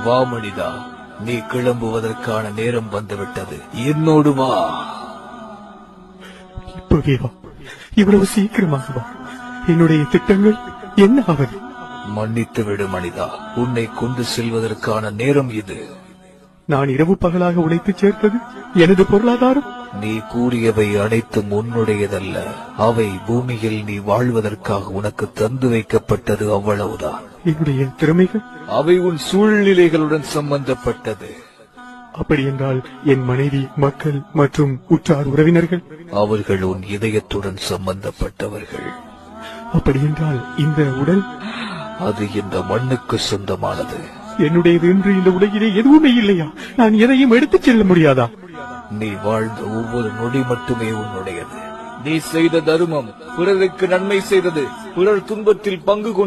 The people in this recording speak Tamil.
வா மனிதா, நீ கிளம்புவதற்கான நேரம் வந்துவிட்டது. என்னோடு வா. இப்பவே வா, இவ்வளவு சீக்கிரமாக வா. என்னுடைய திட்டங்கள் என்ன ஆவது? மன்னித்து விடு மனிதா, உன்னை கொண்டு செல்வதற்கான நேரம் இது. நான் இரவு பகலாக உழைத்து சேர்த்தது எனது பொருளாதாரம். நீ கூறியவை அனைத்தும் உன்னுடையதல்ல. அவை பூமியில் நீ வாழ்வதற்காக உனக்கு தந்து வைக்கப்பட்டது, அவ்வளவுதான். என்னுடைய திறமைகள்? அவை உன் சூழ்நிலைகளுடன் சம்பந்தப்பட்டது. அப்படி என்றால் என் மனைவி, மக்கள் மற்றும் உற்றார் உறவினர்கள்? அவர்கள் உன் இதயத்துடன் சம்பந்தப்பட்டவர்கள். அப்படி என்றால் இந்த உடல்? அது இந்த மண்ணுக்கு சொந்தமானது. என்னுடையது என்று இந்த உலகிலே எதுவுமே இல்லையா? நான் எதையும் எடுத்துச் செல்ல முடியாதா? நீ வாழ்ந்த ஒவ்வொரு நொடி மட்டுமே உன்னுடையது. நீ செய்த தர்மம் பிறருக்கு நன்மை செய்தது, பிறர் துன்பத்தில் பங்கு கொண்டது.